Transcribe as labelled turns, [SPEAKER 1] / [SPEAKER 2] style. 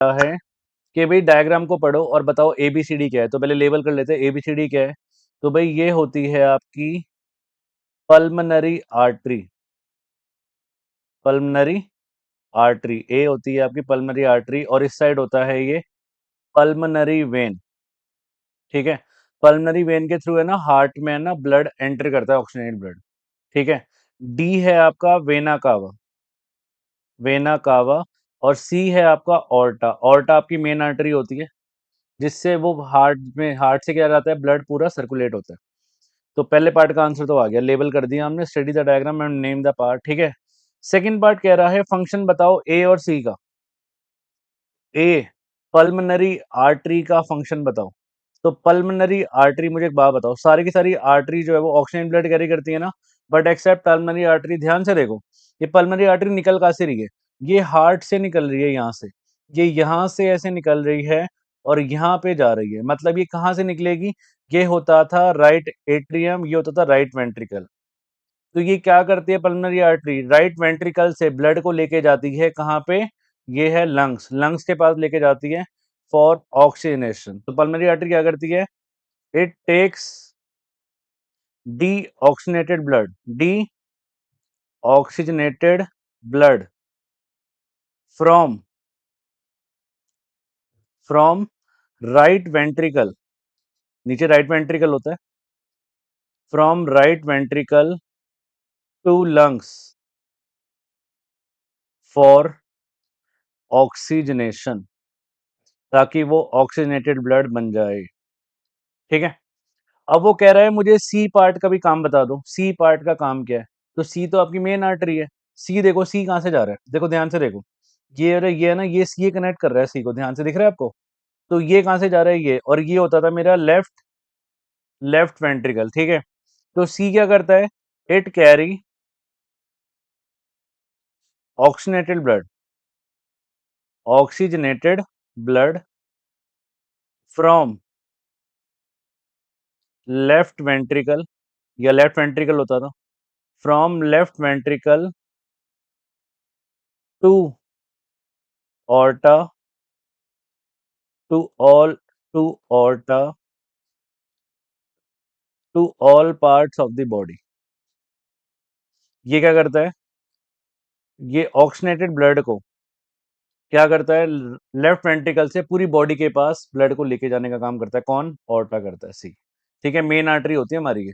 [SPEAKER 1] है कि भाई डायग्राम को पढ़ो और बताओ एबीसीडी क्या है। तो पहले लेबल कर लेते हैं, एबीसीडी क्या है। तो भाई ये होती है आपकी पल्मनरी आर्टरी। पल्मनरी आर्टरी ए होती है आपकी पल्मनरी आर्टरी, और इस साइड होता है ये पल्मनरी वेन। ठीक है, पल्मनरी वेन के थ्रू है ना हार्ट में है ना ब्लड एंटर करता है, ऑक्सीजनेटेड ब्लड। ठीक है, डी है आपका वेना कावा, वेना कावा। और सी है आपका ऑर्टा। ऑर्टा आपकी मेन आर्टरी होती है जिससे वो हार्ट से क्या रहता है, ब्लड पूरा सर्कुलेट होता है। तो पहले पार्ट का आंसर तो आ गया, लेबल कर दिया हमने, study the diagram and name the part. ठीक है, सेकंड पार्ट कह रहा है फंक्शन बताओ ए और सी का। ए, पल्मनरी आर्टरी का फंक्शन बताओ। तो पल्मनरी आर्टरी, मुझे एक बात बताओ, सारी की सारी आर्टरी जो है वो ऑक्सीजन ब्लड कैरी करती है ना, बट एक्सेप्ट पल्मनरी आर्टरी। ध्यान से देखो, ये पल्मनरी आर्टरी निकल कहाँ से रही है, ये हार्ट से निकल रही है, यहाँ से, ये यहाँ से ऐसे निकल रही है और यहाँ पे जा रही है। मतलब ये कहाँ से निकलेगी, ये होता था राइट एट्रियम, ये होता था राइट वेंट्रिकल। तो ये क्या करती है पल्मनरी आर्टरी, राइट वेंट्रिकल से ब्लड को लेके जाती है कहाँ पे, ये है लंग्स, लंग्स के पास लेके जाती है फॉर ऑक्सीजनेशन। तो पल्मनरी आर्टरी क्या करती है, it takes deoxygenated blood, deoxygenated blood from right ventricle, नीचे राइट वेंट्रिकल होता है, from right ventricle to lungs for oxygenation, ताकि वो ऑक्सीजनेटेड ब्लड बन जाए। ठीक है, अब वो कह रहा है मुझे सी पार्ट का भी काम बता दो, सी पार्ट का काम क्या है। तो सी तो आपकी मेन आर्टरी है। सी देखो, सी कहाँ से जा रहा है, देखो ध्यान से देखो, ये है ना, ये सी कनेक्ट कर रहा है सी को, ध्यान से दिख रहा है आपको। तो ये कहाँ से जा रहा है, ये, और ये होता था मेरा लेफ्ट वेंट्रिकल। ठीक है, तो सी क्या करता है, it carry oxygenated blood, oxygenated blood from left ventricle, या लेफ्ट वेंट्रिकल होता था, from left ventricle to aorta, to all to aorta to all parts of the body. ये क्या करता है, ये ऑक्सीजनेटेड ब्लड को क्या करता है, लेफ्ट वेंट्रिकल से पूरी बॉडी के पास ब्लड को लेके जाने का काम करता है। कौन, ऑर्टा करता है, सी। ठीक है, मेन आर्टरी होती है हमारी ये।